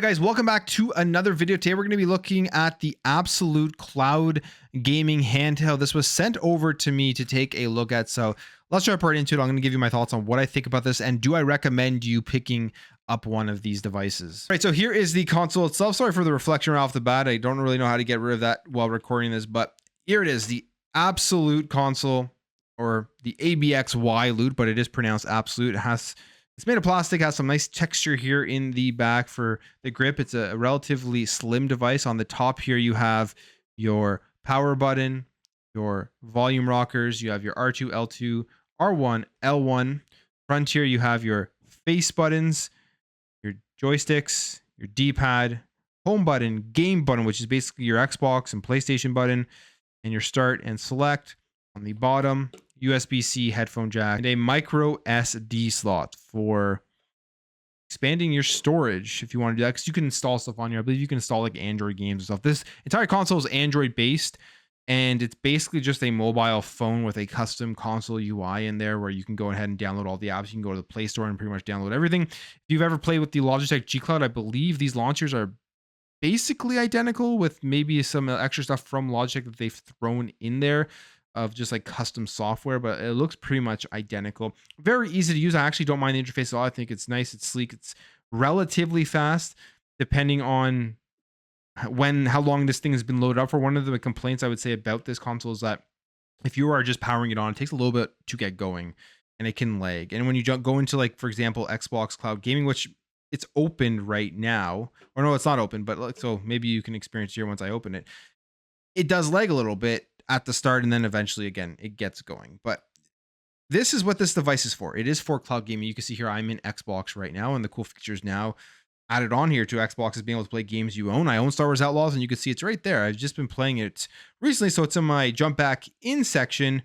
All right, guys, welcome back to another video. Today, we're going to be looking at the ABXYLUTE cloud gaming handheld. This was sent over to me to take a look at. So let's jump right into it. I'm going to give you my thoughts on what I think about this and do I recommend you picking up one of these devices. All right, so here is the console itself. Sorry for the reflection right off the bat. I don't really know how to get rid of that while recording this, but here it is, the ABXYLUTE console, or the ABXYLUTE, but it is pronounced absolute. It's made of plastic, has some nice texture here in the back for the grip. It's a relatively slim device. On the top here, you have your power button, your volume rockers, you have your R2, L2, R1, L1. Front here, you have your face buttons, your joysticks, your D-pad, home button, game button, which is basically your Xbox and PlayStation button, and your start and select. On the bottom, USB-C headphone jack, and a micro SD slot for expanding your storage if you want to do that, because you can install stuff on here. I believe you can install like Android games and stuff. This entire console is Android based, and it's basically just a mobile phone with a custom console UI in there where you can go ahead and download all the apps. You can go to the Play Store and pretty much download everything. If you've ever played with the Logitech G Cloud, I believe these launchers are basically identical with maybe some extra stuff from Logitech that they've thrown in there of just like custom software, but it looks pretty much identical. Very easy to use. I actually don't mind the interface at all. I think it's nice, it's sleek, it's relatively fast depending on how long this thing has been loaded up for. One of the complaints I would say about this console is that if you are just powering it on, it takes a little bit to get going and it can lag. And when you go into, like, for example, Xbox Cloud Gaming, which it's opened right now, or no, it's not open, but like, so maybe you can experience here once I open it. It does lag a little bit at the start, and then eventually again it gets going. But this is what this device is for. It is for cloud gaming. You can see here I'm in Xbox right now, and the cool features now added on here to Xbox is being able to play games you own. I own Star Wars Outlaws, and you can see it's right there. I've just been playing it recently, so it's in my jump back in section,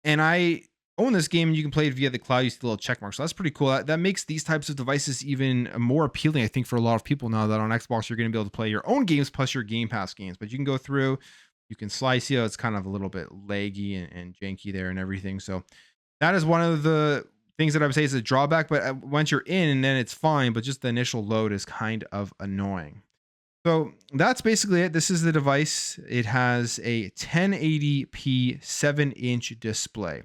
and I own this game, and you can play it via the cloud. You see the little check mark, so that's pretty cool. That makes these types of devices even more appealing, I think, for a lot of people now that on Xbox you're going to be able to play your own games plus your Game Pass games. But you can go through, you can slice, you know, it's kind of a little bit laggy and janky there and everything. So that is one of the things that I would say is a drawback, but once you're in, and then it's fine, but just the initial load is kind of annoying. So that's basically it. This is the device. It has a 1080p 7-inch display.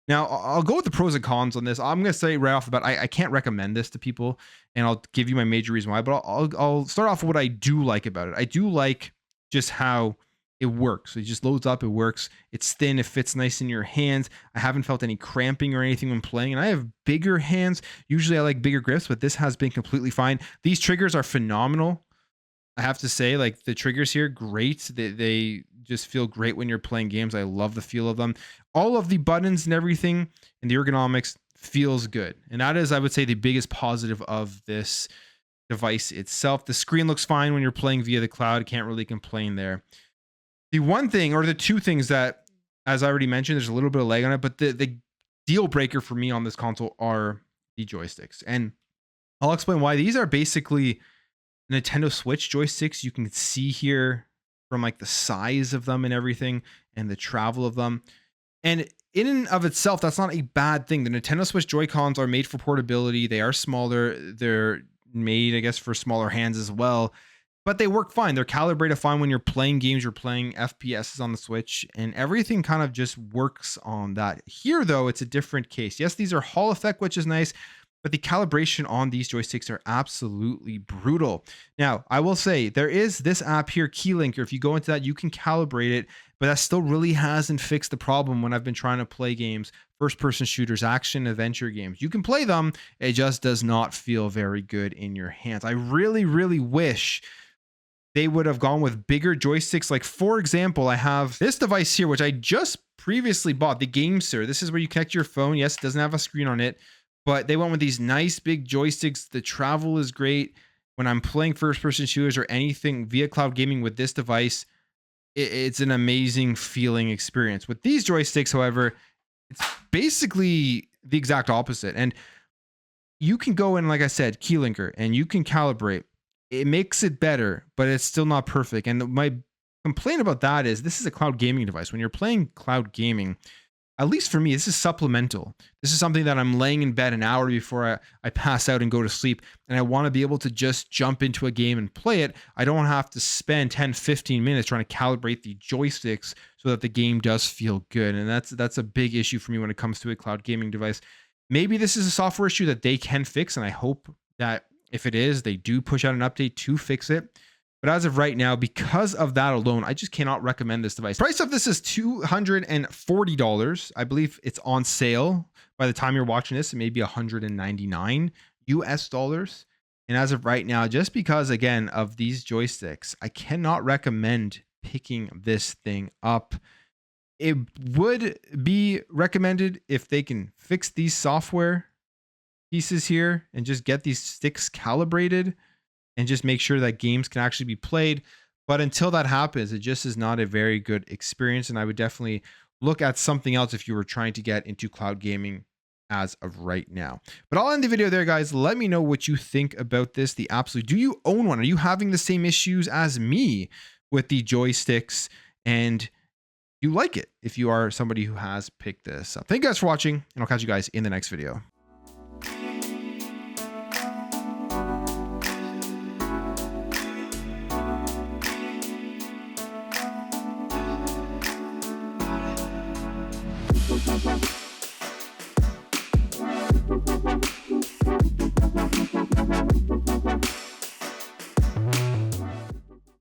Now, I'll go with the pros and cons on this. I'm going to say right off the bat, I can't recommend this to people, and I'll give you my major reason why, but I'll start off with what I do like about it. I do like just how it works. It just loads up. It works. It's thin. It fits nice in your hands. I haven't felt any cramping or anything when playing. And I have bigger hands. Usually I like bigger grips, but this has been completely fine. These triggers are phenomenal. I have to say, like, the triggers here, great. They just feel great when you're playing games. I love the feel of them. All of the buttons and everything and the ergonomics feels good. And that is, I would say, the biggest positive of this device itself. The screen looks fine when you're playing via the cloud. Can't really complain there. The one thing, or the two things that, as I already mentioned, there's a little bit of lag on it, but the deal breaker for me on this console are the joysticks. And I'll explain why. These are basically Nintendo Switch joysticks. You can see here from like the size of them and everything and the travel of them. And in and of itself, that's not a bad thing. The Nintendo Switch Joy-Cons are made for portability. They are smaller. They're made, I guess, for smaller hands as well. But they work fine. They're calibrated fine when you're playing games, you're playing FPSs on the Switch, and everything kind of just works on that. Here, though, it's a different case. Yes, these are Hall effect, which is nice, but the calibration on these joysticks are absolutely brutal. Now, I will say there is this app here, Keylinker. If you go into that, you can calibrate it, but that still really hasn't fixed the problem when I've been trying to play games, first-person shooters, action, adventure games. You can play them. It just does not feel very good in your hands. I really, really wish they would have gone with bigger joysticks. Like, for example, I have this device here, which I just previously bought, the GameSir. This is where you connect your phone. Yes, it doesn't have a screen on it, but they went with these nice big joysticks. The travel is great. When I'm playing first-person shooters or anything via cloud gaming with this device, it's an amazing feeling experience. With these joysticks, however, it's basically the exact opposite. And you can go in, like I said, Keylinker, and you can calibrate. It makes it better, but it's still not perfect. And my complaint about that is this is a cloud gaming device. When you're playing cloud gaming, at least for me, this is supplemental. This is something that I'm laying in bed an hour before I pass out and go to sleep. And I want to be able to just jump into a game and play it. I don't have to spend 10, 15 minutes trying to calibrate the joysticks so that the game does feel good. And that's a big issue for me when it comes to a cloud gaming device. Maybe this is a software issue that they can fix. And I hope that if it is, they do push out an update to fix it. But as of right now, because of that alone, I just cannot recommend this device. Price of this is $240. I believe it's on sale by the time you're watching this. It may be $199 US. And as of right now, just because, again, of these joysticks, I cannot recommend picking this thing up. It would be recommended if they can fix these software pieces here and just get these sticks calibrated and just make sure that games can actually be played. But until that happens, it just is not a very good experience. And I would definitely look at something else if you were trying to get into cloud gaming as of right now. But I'll end the video there, guys. Let me know what you think about this. The ABXYLUTE. Do you own one? Are you having the same issues as me with the joysticks? And you like it if you are somebody who has picked this up. Thank you guys for watching, and I'll catch you guys in the next video.